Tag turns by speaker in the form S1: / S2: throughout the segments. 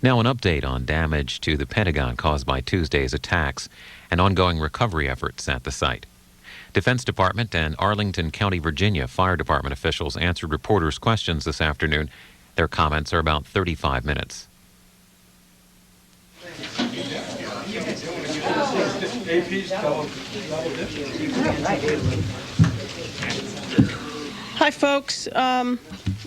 S1: Now an update on damage to the Pentagon caused by Tuesday's attacks and ongoing recovery efforts at the site. Defense Department and Arlington County, Virginia Fire Department officials answered reporters' questions this afternoon. Their comments are about 35 minutes.
S2: Hi, folks.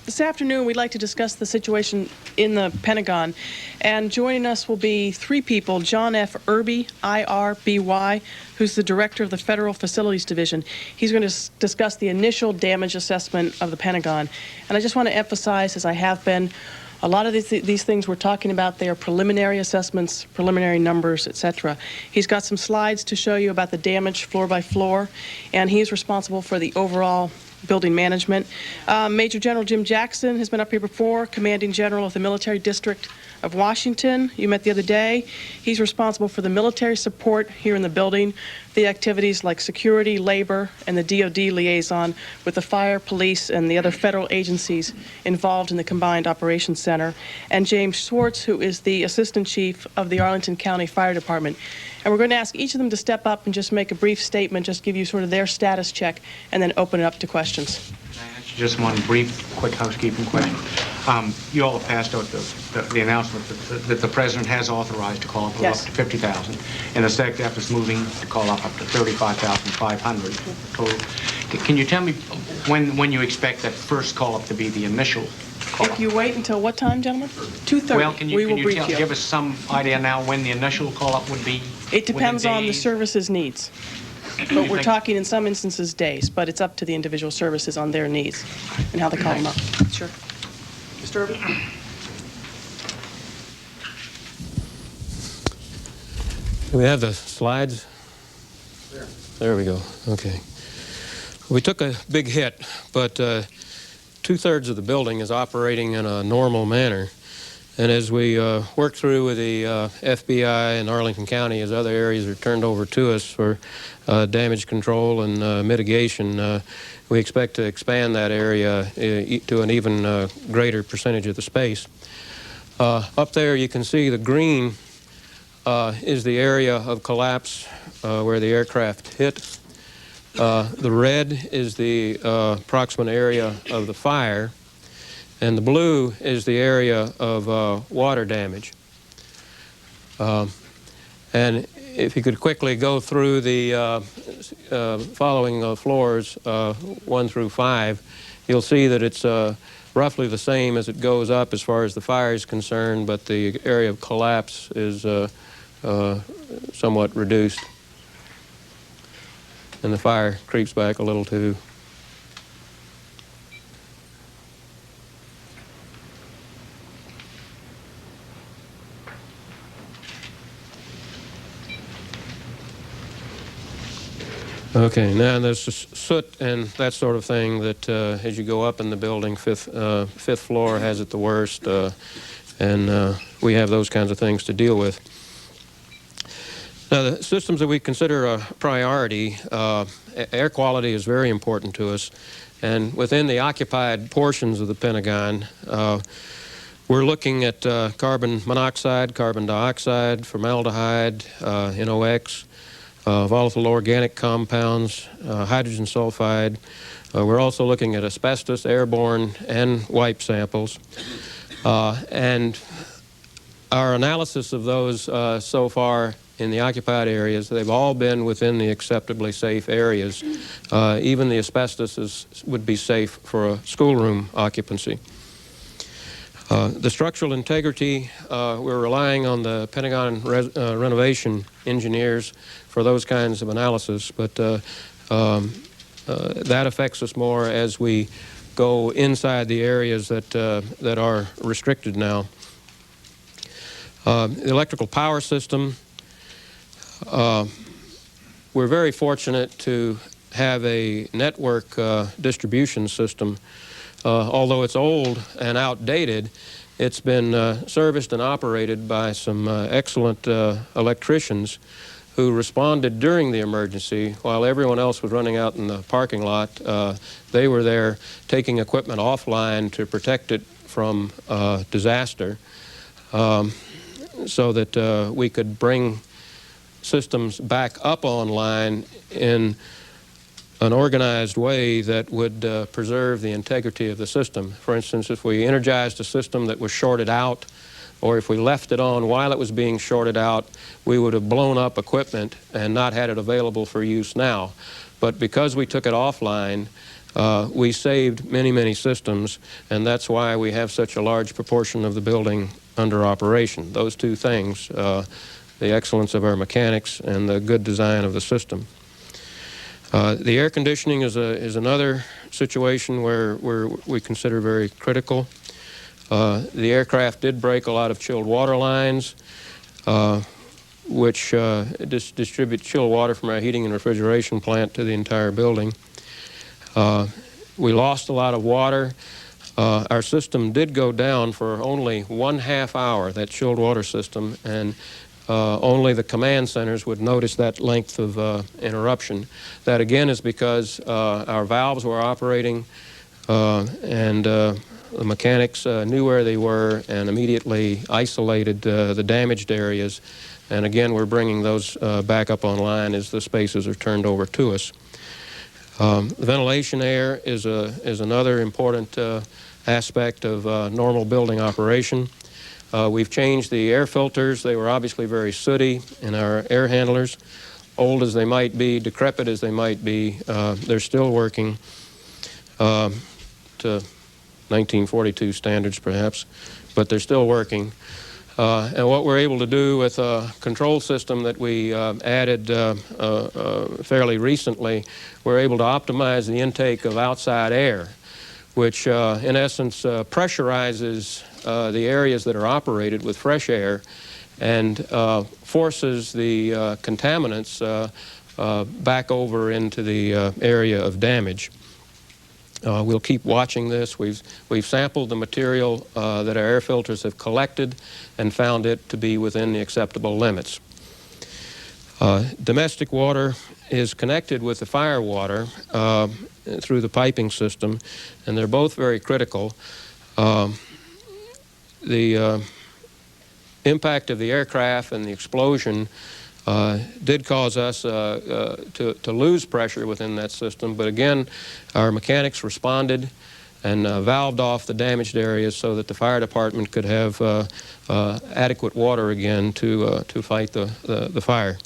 S2: This afternoon, we'd like to discuss the situation in the Pentagon. And joining us will be three people: John F. Irby, IRBY, who's the director of the Federal Facilities Division. He's going to discuss the initial damage assessment of the Pentagon. And I just want to emphasize, as I have been, a lot of these things we're talking about, they are preliminary assessments, preliminary numbers, etc. He's got some slides to show you about the damage floor by floor, and he's responsible for the overall building management. Major General Jim Jackson has been up here before, Commanding General of the Military District of Washington. You met the other day. He's responsible for the military support here in the building, the activities like security, labor, and the DoD liaison with the fire, police, and the other federal agencies involved in the Combined Operations Center. And James Schwartz, who is the Assistant Chief of the Arlington County Fire Department. And we're going to ask each of them to step up and just make a brief statement, just give you sort of their status check, and then open it up to questions.
S3: Just one brief, quick housekeeping question. You all have passed out the announcement that the President has authorized to call up,
S2: Yes.
S3: up to 50,000, and the SecDef is moving to call up to 35,500 total. Can you tell me when you expect that first call-up to be the initial call-up?
S2: If you wait until what time, gentlemen? 2:30.
S3: Well, can you
S2: you.
S3: give us some idea now when the initial call-up would be?
S2: It depends on the
S3: days?
S2: services needs. But we're talking in some instances days, but it's up to the individual services on their needs and how they call them up. Sure. Mr. Irby?
S4: Do we have the slides? There we go. Okay. We took a big hit, but two-thirds of the building is operating in a normal manner. And as we work through with the FBI and Arlington County, as other areas are turned over to us for damage control and mitigation, we expect to expand that area to an even greater percentage of the space. Up there you can see the green is the area of collapse where the aircraft hit. The red is the approximate area of the fire. And the blue is the area of water damage. And if you could quickly go through the following floors, 1 through 5, you'll see that it's roughly the same as it goes up as far as the fire is concerned, but the area of collapse is somewhat reduced. And the fire creeps back a little too. Okay, now there's soot and that sort of thing that as you go up in the building, fifth floor has it the worst, and we have those kinds of things to deal with. Now, the systems that we consider a priority, air quality is very important to us, and within the occupied portions of the Pentagon, we're looking at carbon monoxide, carbon dioxide, formaldehyde, NOx, volatile organic compounds, hydrogen sulfide. We're also looking at asbestos, airborne, and wipe samples. And our analysis of those so far in the occupied areas, they've all been within the acceptably safe areas. Even the asbestos would be safe for a schoolroom occupancy. The structural integrity, we're relying on the Pentagon renovation engineers for those kinds of analysis, but that affects us more as we go inside the areas that are restricted now. The electrical power system, we're very fortunate to have a network distribution system. Although it's old and outdated, it's been serviced and operated by some excellent electricians who responded during the emergency while everyone else was running out in the parking lot. They were there taking equipment offline to protect it from disaster. so that we could bring systems back up online in an organized way that would preserve the integrity of the system. For instance, if we energized a system that was shorted out, or if we left it on while it was being shorted out, we would have blown up equipment and not had it available for use now. But because we took it offline, we saved many, many systems, and that's why we have such a large proportion of the building under operation. Those two things, the excellence of our mechanics and the good design of the system. The air conditioning is another situation where we consider very critical. The aircraft did break a lot of chilled water lines, which distribute chilled water from our heating and refrigeration plant to the entire building. We lost a lot of water. Our system did go down for only 1/2 hour, that chilled water system, and only the command centers would notice that length of interruption. That again is because our valves were operating and the mechanics knew where they were and immediately isolated the damaged areas. And again, we're bringing those back up online as the spaces are turned over to us. Ventilation air is another important aspect of normal building operation. We've changed the air filters. They were obviously very sooty in our air handlers. Old as they might be, decrepit as they might be, they're still working to 1942 standards perhaps, but they're still working. And what we're able to do with a control system that we added fairly recently, we're able to optimize the intake of outside air, which in essence pressurizes the areas that are operated with fresh air and forces the contaminants back over into the area of damage. We'll keep watching this. We've sampled the material that our air filters have collected and found it to be within the acceptable limits. Domestic water is connected with the fire water through the piping system, and they're both very critical. The impact of the aircraft and the explosion did cause us to lose pressure within that system, but again, our mechanics responded and valved off the damaged areas so that the fire department could have adequate water again to fight the fire.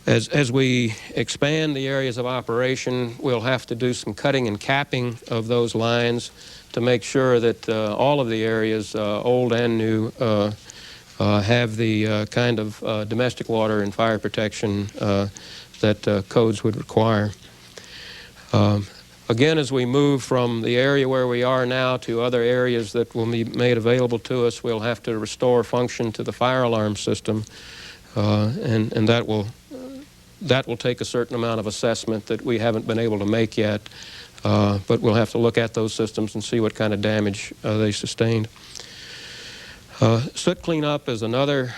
S4: As we expand the areas of operation, we'll have to do some cutting and capping of those lines to make sure that all of the areas, old and new, have the kind of domestic water and fire protection that codes would require. Again, as we move from the area where we are now to other areas that will be made available to us, we'll have to restore function to the fire alarm system, and that will take a certain amount of assessment that we haven't been able to make yet, but we'll have to look at those systems and see what kind of damage they sustained. Soot cleanup is another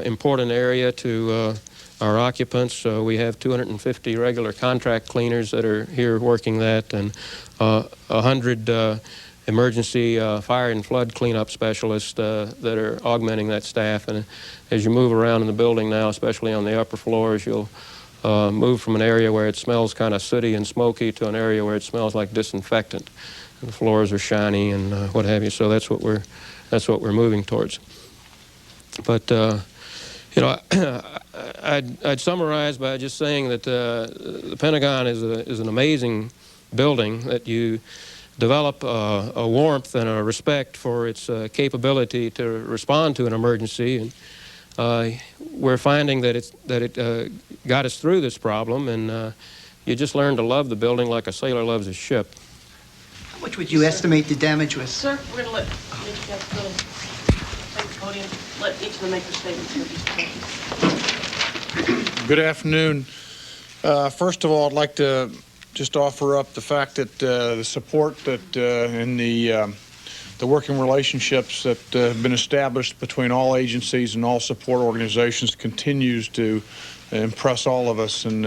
S4: important area to our occupants. We have 250 regular contract cleaners that are here working that, and 100 emergency fire and flood cleanup specialists that are augmenting that staff. And as you move around in the building now, especially on the upper floors, you'll move from an area where it smells kind of sooty and smoky to an area where it smells like disinfectant. And the floors are shiny and what have you. So that's what we're moving towards. But you know, I'd summarize by just saying that the Pentagon is an amazing building, that you develop a warmth and a respect for its capability to respond to an emergency, and we're finding that it got us through this problem, and you just learn to love the building like a sailor loves his ship.
S5: How much would you estimate the damage was?
S2: Sir, we're going to let each guy go take the podium. Let each of them make their statements.
S6: Good afternoon. First of all, I'd like to just offer up the fact that the support that and the working relationships that have been established between all agencies and all support organizations continues to impress all of us. And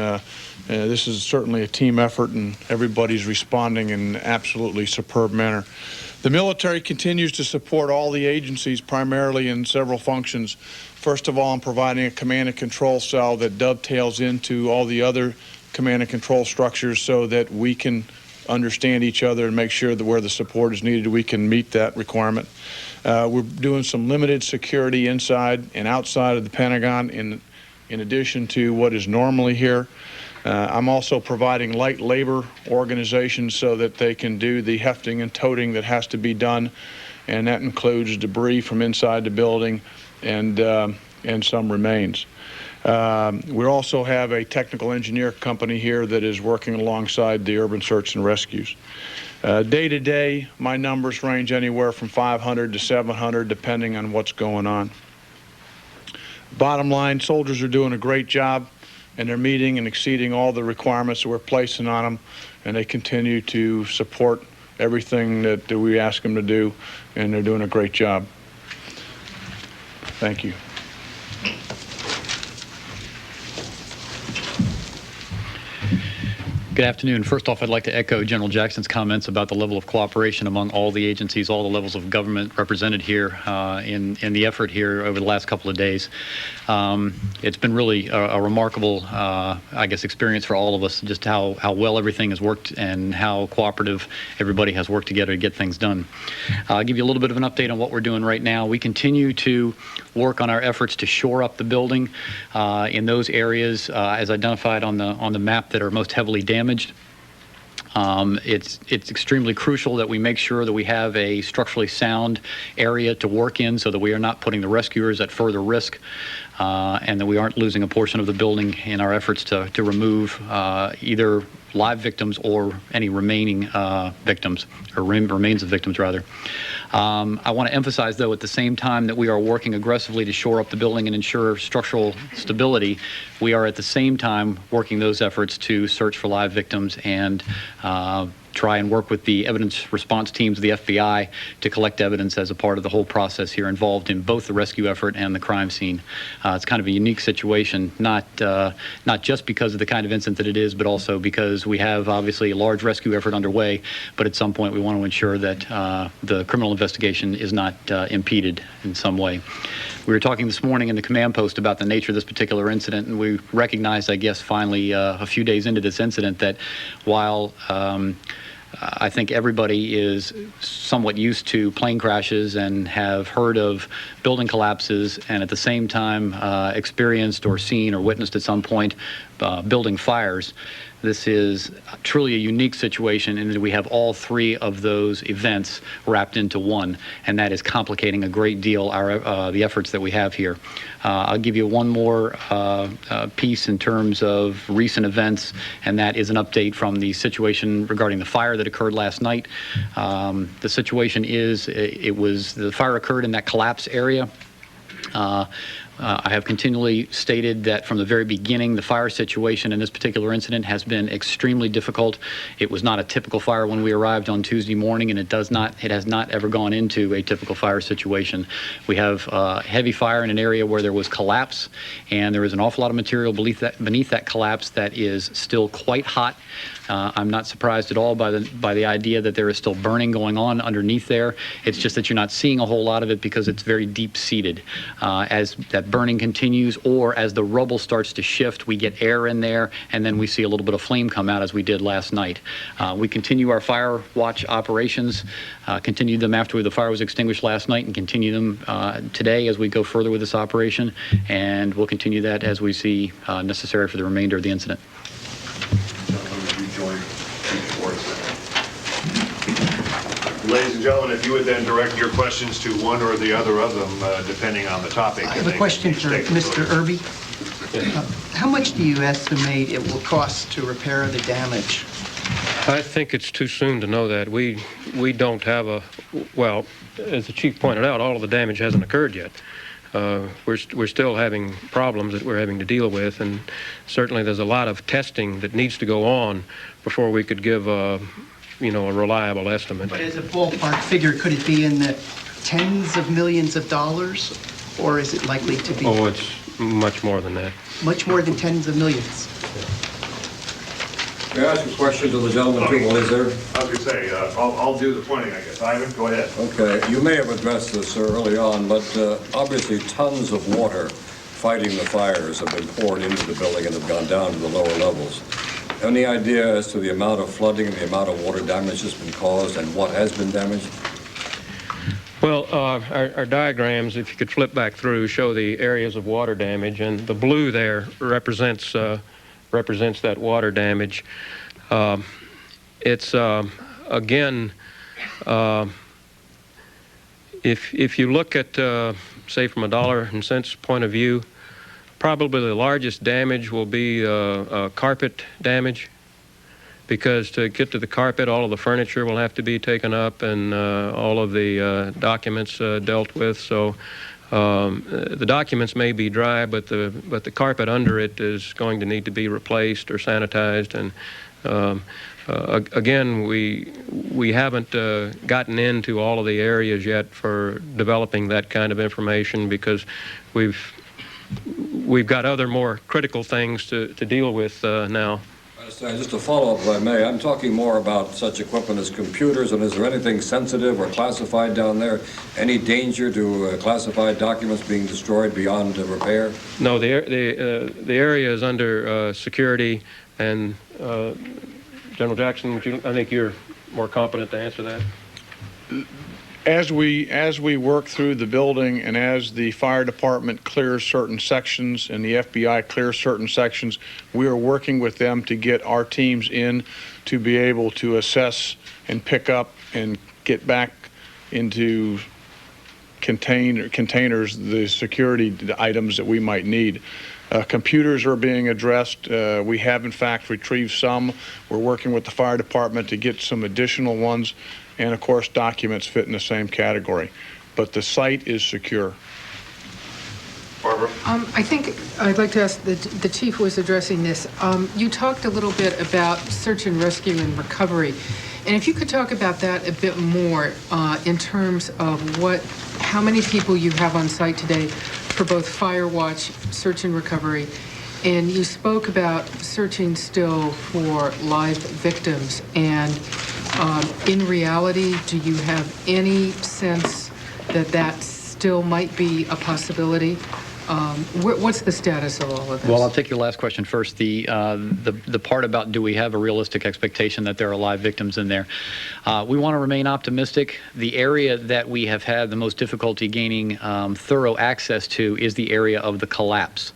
S6: this is certainly a team effort, and everybody's responding in an absolutely superb manner. The military continues to support all the agencies, primarily in several functions. First of all, I'm providing a command and control cell that dovetails into all the other command and control structures so that we can understand each other and make sure that where the support is needed, we can meet that requirement. We're doing some limited security inside and outside of the Pentagon in addition to what is normally here. I'm also providing light labor organizations so that they can do the hefting and toting that has to be done, and that includes debris from inside the building and some remains. We also have a technical engineer company here that is working alongside the urban search and rescues. Day to day, my numbers range anywhere from 500 to 700, depending on what's going on. Bottom line, soldiers are doing a great job, and they're meeting and exceeding all the requirements that we're placing on them, and they continue to support everything that we ask them to do, and they're doing a great job. Thank you.
S7: Good afternoon. First off, I'd like to echo General Jackson's comments about the level of cooperation among all the agencies, all the levels of government represented here in the effort here over the last couple of days. It's been really a remarkable, I guess, experience for all of us, just how well everything has worked and how cooperative everybody has worked together to get things done. I'll give you a little bit of an update on what we're doing right now. We continue to work on our efforts to shore up the building in those areas as identified on the map that are most heavily damaged. It's extremely crucial that we make sure that we have a structurally sound area to work in so that we are not putting the rescuers at further risk and that we aren't losing a portion of the building in our efforts to remove either live victims or any remaining victims, or remains of victims, rather. I want to emphasize, though, at the same time that we are working aggressively to shore up the building and ensure structural stability, we are at the same time working those efforts to search for live victims and try and work with the evidence response teams of the FBI to collect evidence as a part of the whole process here involved in both the rescue effort and the crime scene. It's kind of a unique situation, not just because of the kind of incident that it is, but also because we have obviously a large rescue effort underway, but at some point we want to ensure that the criminal investigation is not impeded in some way. We were talking this morning in the command post about the nature of this particular incident, and we recognized, I guess, finally a few days into this incident that while I think everybody is somewhat used to plane crashes and have heard of building collapses and at the same time experienced or seen or witnessed at some point building fires. This is truly a unique situation in that we have all three of those events wrapped into one, and that is complicating a great deal the efforts that we have here. I'll give you one more piece in terms of recent events, and that is an update from the situation regarding the fire that occurred last night. The situation is the fire occurred in that collapse area. I have continually stated that from the very beginning, the fire situation in this particular incident has been extremely difficult. It was not a typical fire when we arrived on Tuesday morning, and it has not ever gone into a typical fire situation. We have heavy fire in an area where there was collapse, and there is an awful lot of material beneath that collapse that is still quite hot. I'm not surprised at all by the idea that there is still burning going on underneath there. It's just that you're not seeing a whole lot of it because it's very deep-seated. As that burning continues or as the rubble starts to shift, we get air in there, and then we see a little bit of flame come out as we did last night. We continue our fire watch operations, continued them after the fire was extinguished last night, and continue them today as we go further with this operation, and we'll continue that as we see necessary for the remainder of the incident.
S8: Ladies and gentlemen, if you would then direct your questions to one or the other of them, depending on the topic.
S5: I have a question for Mr. Irby. How much do you estimate it will cost to repair the damage?
S4: I think it's too soon to know that. We don't have well, as the chief pointed out, all of the damage hasn't occurred yet. We're still having problems that we're having to deal with, and certainly there's a lot of testing that needs to go on before we could give a reliable estimate.
S5: But as a ballpark figure, could it be in the tens of millions of dollars, or is it likely to be?
S4: Oh, much more than that.
S5: Much more than tens of millions.
S9: May I ask a question to the gentleman too, while he's there?
S8: I was going to say, I'll do the pointing, I guess. Ivan, go ahead.
S9: Okay, you may have addressed this early on, but obviously tons of water fighting the fires have been poured into the building and have gone down to the lower levels. Any idea as to the amount of flooding and the amount of water damage that's been caused and what has been damaged?
S4: Well, our diagrams, if you could flip back through, show the areas of water damage, and the blue there represents that water damage. It's again, if you look at say from a dollar and cents point of view, probably the largest damage will be carpet damage, because to get to the carpet, all of the furniture will have to be taken up and all of the documents dealt with. So the documents may be dry, but the carpet under it is going to need to be replaced or sanitized. And again, we haven't gotten into all of the areas yet for developing that kind of information, because we've got other more critical things to deal with now.
S9: Just to follow up, if I may, I'm talking more about such equipment as computers, and is there anything sensitive or classified down there? Any danger to classified documents being destroyed beyond repair?
S4: No, the area is under security, and General Jackson, I think you're more competent to answer that.
S6: As we work through the building and as the fire department clears certain sections and the FBI clears certain sections, we are working with them to get our teams in to be able to assess and pick up and get back into containers the security items that we might need. Computers are being addressed. We have, in fact, retrieved some. We're working with the fire department to get some additional ones. And, of course, documents fit in the same category. But the site is secure.
S8: Barbara?
S10: I think I'd like to ask, the chief was addressing this. You talked a little bit about search and rescue and recovery. And if you could talk about that a bit more in terms of how many people you have on site today for both fire watch, search and recovery. And you spoke about searching still for live victims. And in reality, do you have any sense that still might be a possibility? What's the status of all of this?
S7: Well, I'll take your last question first. The part about do we have a realistic expectation that there are live victims in there? We want to remain optimistic. The area that we have had the most difficulty gaining thorough access to is the area of the collapse.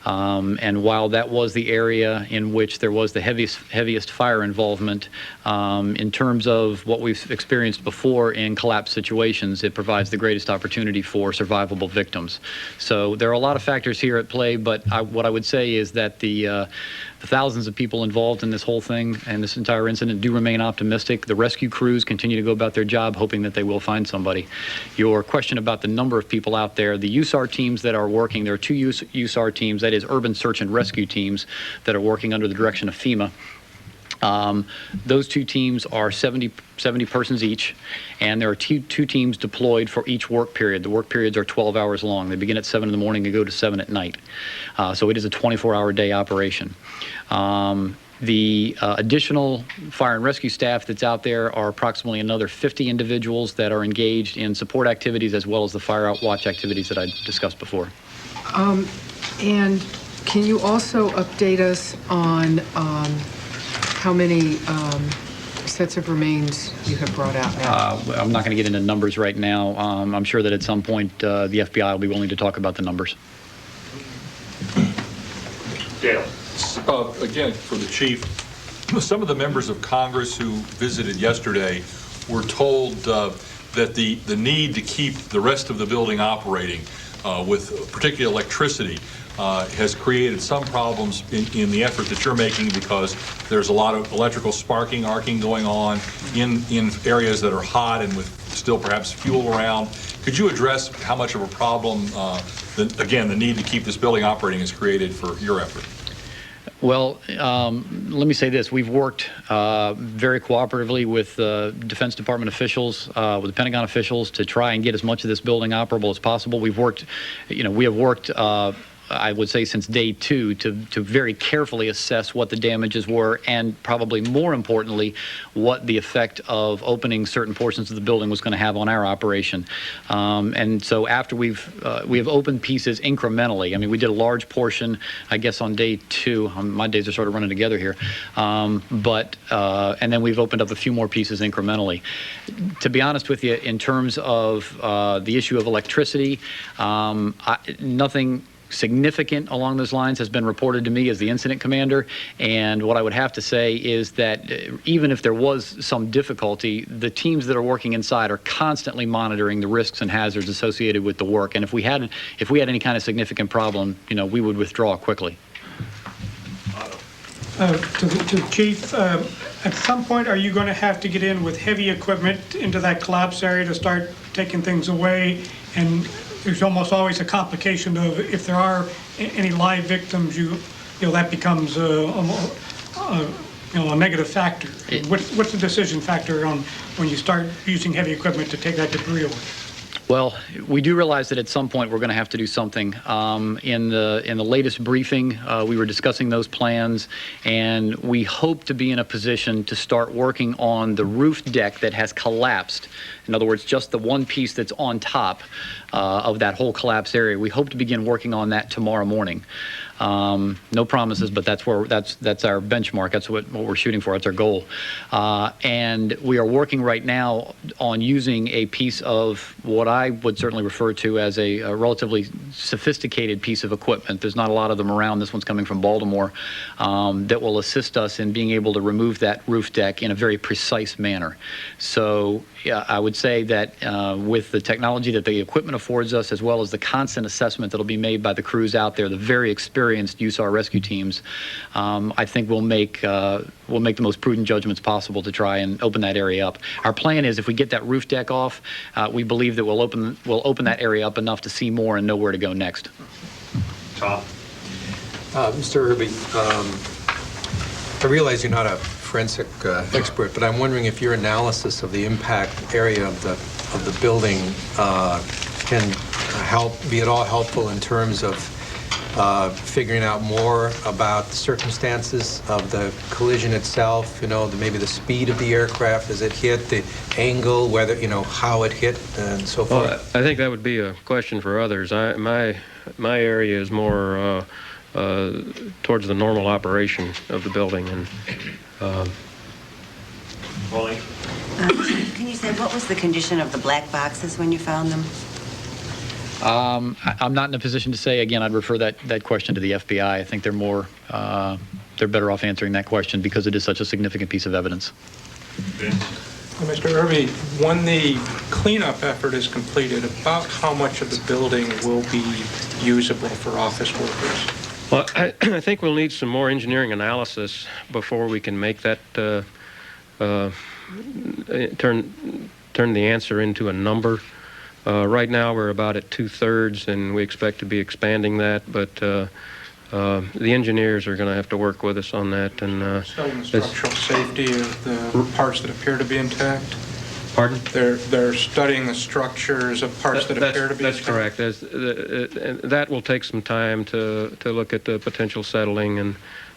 S7: And while that was the area in which there was the heaviest fire involvement, in terms of what we've experienced before in collapse situations, it provides the greatest opportunity for survivable victims. So there are a lot of factors here at play, but what I would say is that the thousands of people involved in this whole thing and this entire incident do remain optimistic. The rescue crews continue to go about their job hoping that they will find somebody. Your question about the number of people out there, the USAR teams that are working, there are two USAR teams, that is urban search and rescue teams, that are working under the direction of FEMA. Those two teams are 70 persons each, and there are two teams deployed for each work period. The work periods are 12 hours long. They begin at 7 in the morning and go to 7 at night. So it is a 24-hour day operation. The additional fire and rescue staff that's out there are approximately another 50 individuals that are engaged in support activities as well as the fire watch activities that I discussed before.
S10: And can you also update us on how many sets of remains you have brought out now?
S7: I'm not going to get into numbers right now. I'm sure that at some point the FBI will be willing to talk about the numbers.
S8: Dale.
S11: Again, for the chief, some of the members of Congress who visited yesterday were told that the need to keep the rest of the building operating with particular electricity has created some problems in the effort that you're making, because there's a lot of electrical sparking, arcing going on in areas that are hot and with still perhaps fuel around. Could you address how much of a problem, again, the need to keep this building operating has created for your effort?
S7: Well, let me say this. We've worked very cooperatively with Defense Department officials, with the Pentagon officials, to try and get as much of this building operable as possible. We've worked, we have worked I would say since day 2, to very carefully assess what the damages were, and probably more importantly, what the effect of opening certain portions of the building was going to have on our operation. And so after we have opened pieces incrementally. I mean, we did a large portion, I guess, on day 2. My days are sort of running together here. And then we've opened up a few more pieces incrementally. To be honest with you, in terms of the issue of electricity, nothing significant along those lines has been reported to me as the incident commander. And what I would have to say is that even if there was some difficulty, the teams that are working inside are constantly monitoring the risks and hazards associated with the work. And if we had any kind of significant problem, we would withdraw quickly.
S12: To the chief, at some point, are you going to have to get in with heavy equipment into that collapse area to start taking things away? And there's almost always a complication of if there are any live victims, that becomes a negative factor. What's the decision factor on when you start using heavy equipment to take that debris away?
S7: Well, we do realize that at some point we're going to have to do something. In the latest briefing, we were discussing those plans, and we hope to be in a position to start working on the roof deck that has collapsed. In other words, just the one piece that's on top of that whole collapse area. We hope to begin working on that tomorrow morning. No promises, but that's our benchmark. That's what we're shooting for. That's our goal. And we are working right now on using a piece of what I would certainly refer to as a relatively sophisticated piece of equipment. There's not a lot of them around. This one's coming from Baltimore, that will assist us in being able to remove that roof deck in a very precise manner. So I would say that with the technology that the equipment affords us, as well as the constant assessment that will be made by the crews out there, the very experienced USAR rescue teams, I think we'll make the most prudent judgments possible to try and open that area up. Our plan is, if we get that roof deck off, we believe that we'll open that area up enough to see more and know where to go next.
S8: Tom?
S13: Mr. Irby, I realize you're not a forensic expert, but I'm wondering if your analysis of the impact area of the building can be at all helpful in terms of figuring out more about the circumstances of the collision itself, maybe the speed of the aircraft as it hit, the angle, whether, how it hit, and so forth.
S4: Well, I think that would be a question for others. My area is more towards the normal operation of the building. And
S8: Wally?
S14: Can you say what was the condition of the black boxes when you found them?
S7: I'm not in a position to say. Again, I'd refer that question to the FBI. I think they're better off answering that question because it is such a significant piece of evidence.
S12: Mr. Irby, when the cleanup effort is completed, about how much of the building will be usable for office workers?
S4: Well, I think we'll need some more engineering analysis before we can make that turn the answer into a number. Right now, we're about at 2/3, and we expect to be expanding that. But the engineers are going to have to work with us on that. And
S12: studying the structural safety of the parts that appear to be intact.
S4: Pardon?
S12: They're studying the structures of parts that appear to be intact.
S4: That's correct. That will take some time to look at the potential settling and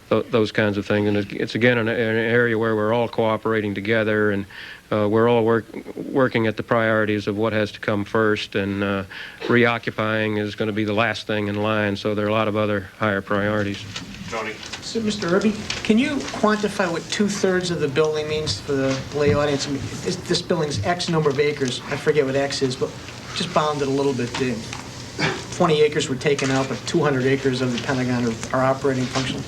S4: those kinds of things. And it's again an area where we're all cooperating together, and we're all working at the priorities of what has to come first, and reoccupying is going to be the last thing in line. So there are a lot of other higher priorities.
S8: Tony?
S15: So, Mr. Irby, can you quantify what 2/3 of the building means for the lay audience? I mean, this building's X number of acres. I forget what X is, but just bound it a little bit. 20 acres were taken out, but 200 acres of the Pentagon are operating functional.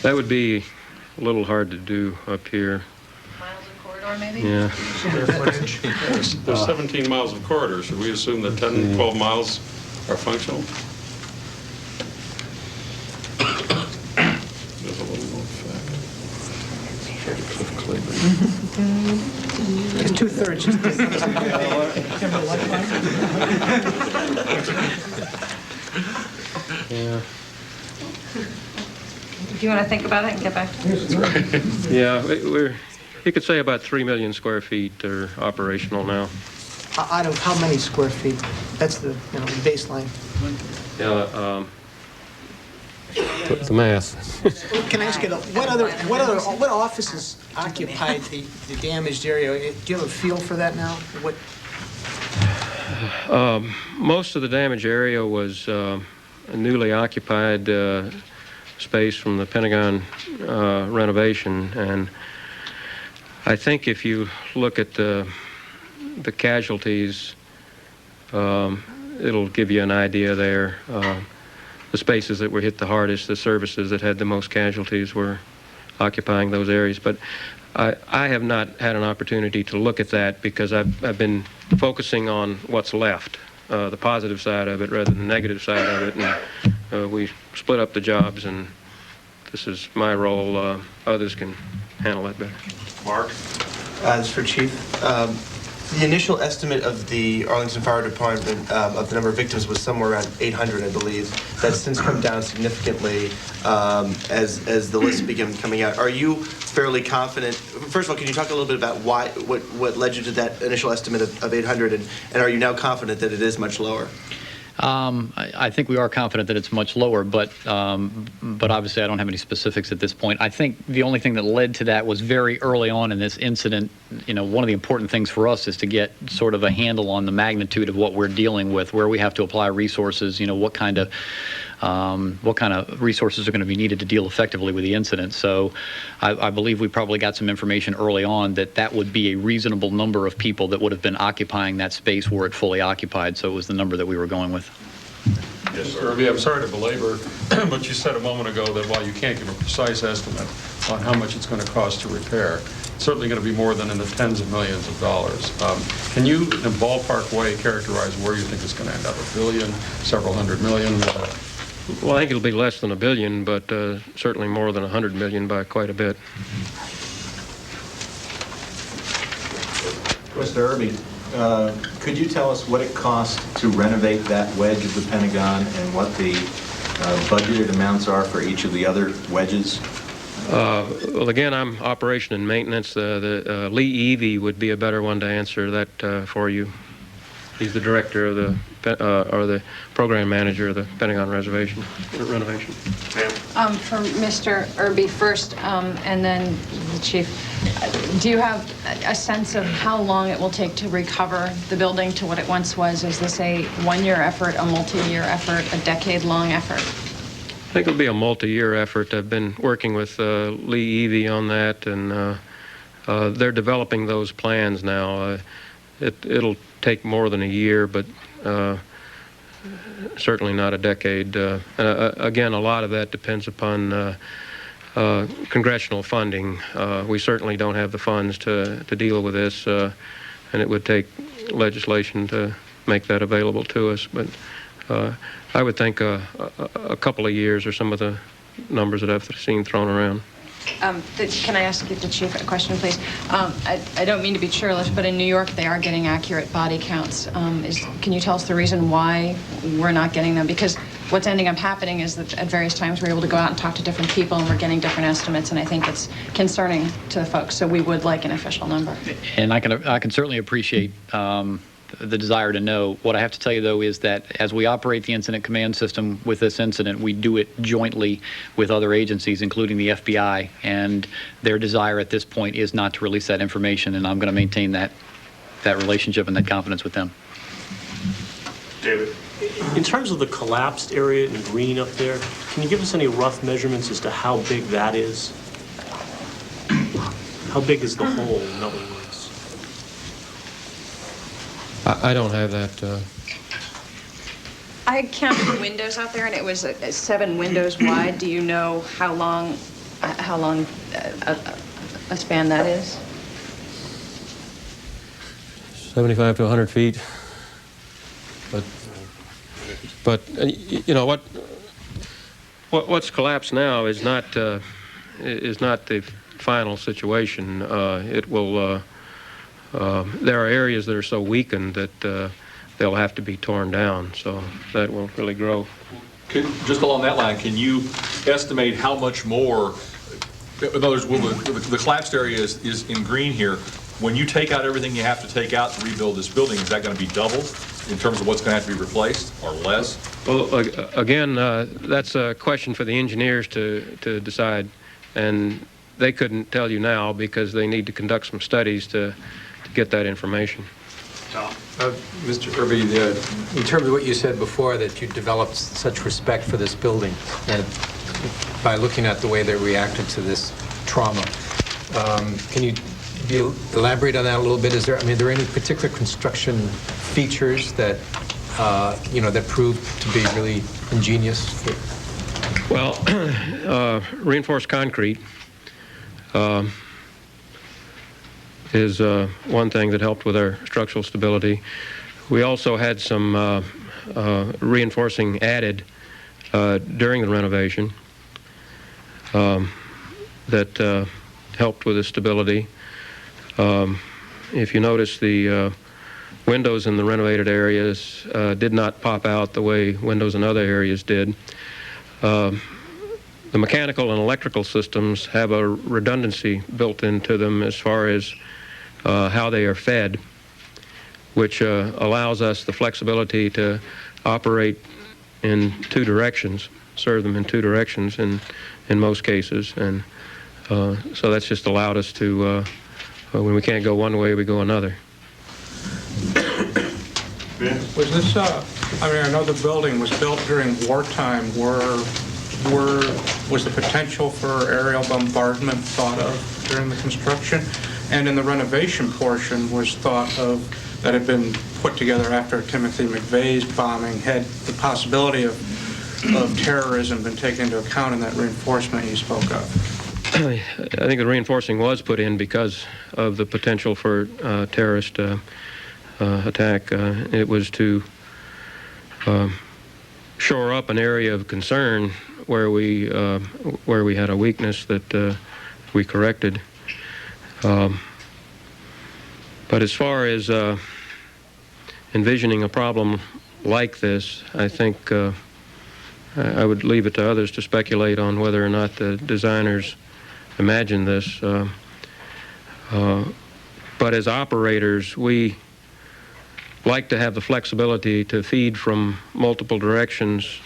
S4: That would be a little hard to do up here.
S14: Miles of corridor, maybe?
S4: Yeah.
S16: Square footage? There's 17 miles of corridor. Should we assume that 10, 12 miles are functional? There's a little more fact.
S15: It's 2/3.
S4: Yeah.
S14: Do you want to think about it and get back to me?
S4: Yeah, you could say about 3 million square feet are operational now.
S15: Out of how many square feet? That's the, you know, baseline.
S4: Yeah, the math.
S15: Can I ask you, what offices occupied the damaged area? Do you have a feel for that now? What?
S4: Most of the damaged area was a newly occupied space from the Pentagon renovation, and I think if you look at the casualties, it'll give you an idea there. The spaces that were hit the hardest, the services that had the most casualties were occupying those areas. But I have not had an opportunity to look at that because I've been focusing on what's left, the positive side of it rather than the negative side of it. And we split up the jobs, and this is my role. Others can handle that better.
S8: Mark?
S17: This is for Chief. The initial estimate of the Arlington Fire Department of the number of victims was somewhere around 800, I believe. That's since come down significantly as the list began coming out. Are you fairly confident? First of all, can you talk a little bit about what led you to that initial estimate of 800, and are you now confident that it is much lower?
S7: I think we are confident that it's much lower, but obviously I don't have any specifics at this point. I think the only thing that led to that was very early on in this incident. You know, one of the important things for us is to get sort of a handle on the magnitude of what we're dealing with, where we have to apply resources, you know, what kind of resources are going to be needed to deal effectively with the incident. So I believe we probably got some information early on that would be a reasonable number of people that would have been occupying that space were it fully occupied. So it was the number that we were going with.
S16: Yes, sir. I'm sorry to belabor, but you said a moment ago that while you can't give a precise estimate on how much it's going to cost to repair, it's certainly going to be more than in the tens of millions of dollars. Can you, in a ballpark way, characterize where you think it's going to end up? $1 billion, several hundred million?
S4: Well, I think it'll be less than $1 billion, but certainly more than $100 million by quite a bit.
S17: Mr. Irby, could you tell us what it cost to renovate that wedge of the Pentagon and what the budgeted amounts are for each of the other wedges?
S4: Well, again, I'm operation and maintenance. Lee Evey would be a better one to answer that for you. He's the director of the, or the program manager of the Pentagon renovation.
S18: For Mr. Irby first, and then the chief, do you have a sense of how long it will take to recover the building to what it once was? Is this a one-year effort, a multi-year effort, a decade-long effort?
S4: I think it'll be a multi-year effort. I've been working with Lee Evey on that, and they're developing those plans now. It'll take more than a year, but certainly not a decade. Again, a lot of that depends upon congressional funding. We certainly don't have the funds to deal with this, and it would take legislation to make that available to us. But I would think a couple of years are some of the numbers that I've seen thrown around.
S18: Can I ask the chief a question, please? I don't mean to be churlish, but in New York, they are getting accurate body counts. Can you tell us the reason why we're not getting them? Because what's ending up happening is that at various times we're able to go out and talk to different people, and we're getting different estimates, and I think it's concerning to the folks. So we would like an official number.
S7: And I can certainly appreciate the desire to know. What I have to tell you, though, is that as we operate the incident command system with this incident, we do it jointly with other agencies, including the FBI, and their desire at this point is not to release that information, and I'm going to maintain that relationship and that confidence with them.
S8: David?
S19: In terms of the collapsed area in green up there, can you give us any rough measurements as to how big that is? How big is the hole, in other words?
S4: I don't have that.
S18: I counted the windows out there, and it was 7 windows wide. Do you know how long a span that is?
S4: 75 to 100 feet. But you know what's collapsed now is not the final situation. It will. There are areas that are so weakened that they'll have to be torn down, so that will really grow.
S11: Just along that line, can you estimate how much more, in other words, the collapsed area is in green here, when you take out everything you have to take out to rebuild this building, is that going to be double in terms of what's going to have to be replaced, or less?
S4: Well, again, that's a question for the engineers to decide, and they couldn't tell you now because they need to conduct some studies to get that information.
S3: Tom?
S13: Mr. Irby, in terms of what you said before, that you developed such respect for this building by looking at the way they reacted to this trauma, can you elaborate on that a little bit? Is there, I mean, are there any particular construction features that that proved to be really ingenious?
S4: Well, reinforced concrete is one thing that helped with our structural stability. We also had some reinforcing added during the renovation that helped with the stability. If you notice, the windows in the renovated areas did not pop out the way windows in other areas did. The mechanical and electrical systems have a redundancy built into them as far as how they are fed, which allows us the flexibility to operate in two directions, serve them in two directions in most cases. And so that's just allowed us to, when we can't go one way, we go another.
S6: Was this, I mean, I know the building was built during wartime. Was the potential for aerial bombardment thought of during the construction? And in the renovation portion was thought of, that had been put together after Timothy McVeigh's bombing, had the possibility of terrorism been taken into account in that reinforcement you spoke of?
S4: I think the reinforcing was put in because of the potential for terrorist attack. It was to shore up an area of concern where we had a weakness that we corrected. But as far as envisioning a problem like this, I think I would leave it to others to speculate on whether or not the designers imagined this. But as operators, we like to have the flexibility to feed from multiple directions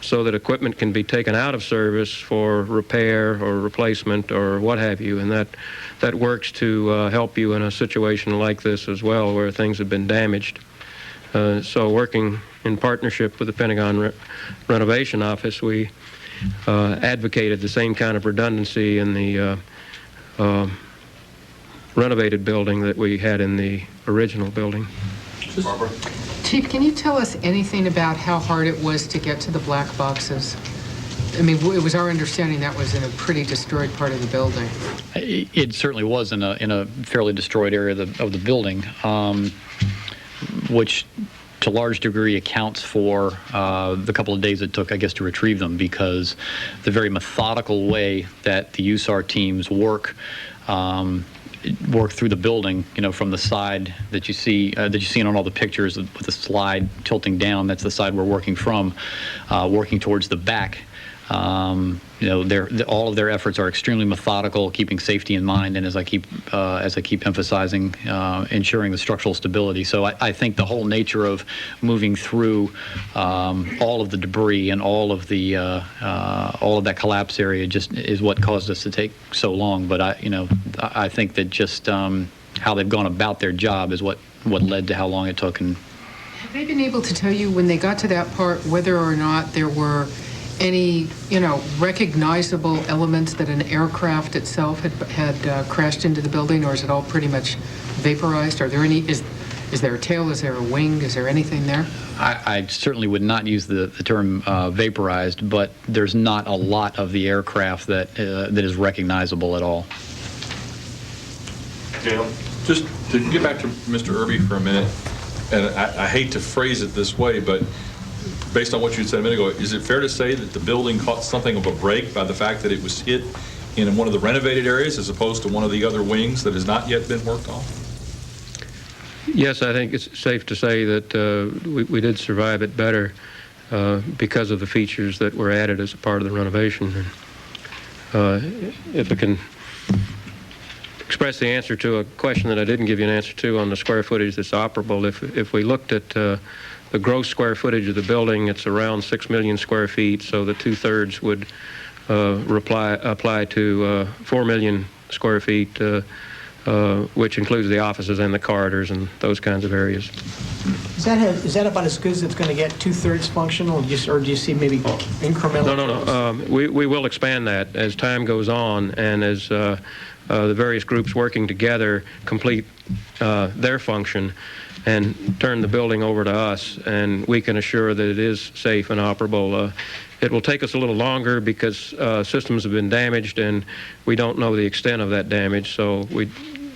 S4: so that equipment can be taken out of service for repair or replacement or what have you, and that works to help you in a situation like this as well, where things have been damaged. So working in partnership with the Pentagon Renovation Office, we advocated the same kind of redundancy in the renovated building that we had in the original building.
S11: Barbara?
S10: Chief, can you tell us anything about how hard it was to get to the black boxes? I mean, it was our understanding that was in a pretty destroyed part of the building.
S7: It certainly was in a fairly destroyed area of the building, which to a large degree accounts for the couple of days it took, I guess, to retrieve them, because the very methodical way that the USAR teams work through the building, from the side that you see on all the pictures with the slide tilting down. That's the side we're working from, working towards the back. All of their efforts are extremely methodical, keeping safety in mind, and as I keep emphasizing, ensuring the structural stability. So I think the whole nature of moving through all of the debris and all of that collapse area just is what caused us to take so long. But I think that just how they've gone about their job is what led to how long it took. And
S10: have they been able to tell you when they got to that part whether or not there were any, recognizable elements that an aircraft itself had crashed into the building, or is it all pretty much vaporized? Are there any? Is there a tail? Is there a wing? Is there anything there?
S7: I certainly would not use the term vaporized, but there's not a lot of the aircraft that is recognizable at all.
S8: Dale?
S11: Just to get back to Mr. Irby for a minute, and I hate to phrase it this way, but based on what you said a minute ago, is it fair to say that the building caught something of a break by the fact that it was hit in one of the renovated areas as opposed to one of the other wings that has not yet been worked on?
S4: Yes, I think it's safe to say that we did survive it better because of the features that were added as a part of the renovation. If express the answer to a question that I didn't give you an answer to on the square footage that's operable. If we looked at the gross square footage of the building, it's around 6 million square feet, so the 2/3 would apply to 4 million square feet, which includes the offices and the corridors and those kinds of areas.
S15: Is that about as good as it's going to get, 2/3 functional, or do you see maybe incremental?
S4: No. We will expand that as time goes on and as the various groups working together complete their function and turn the building over to us, and we can assure that it is safe and operable. It will take us a little longer because systems have been damaged and we don't know the extent of that damage, so we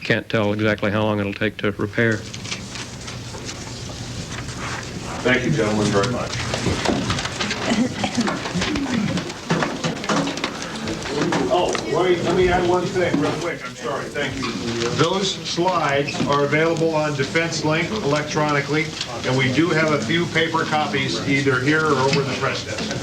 S4: can't tell exactly how long it'll take to repair.
S8: Thank you, gentlemen, very much. Oh, wait, let me add one thing real quick. I'm sorry. Thank you. Those slides are available on Defense Link electronically, and we do have a few paper copies either here or over the press desk.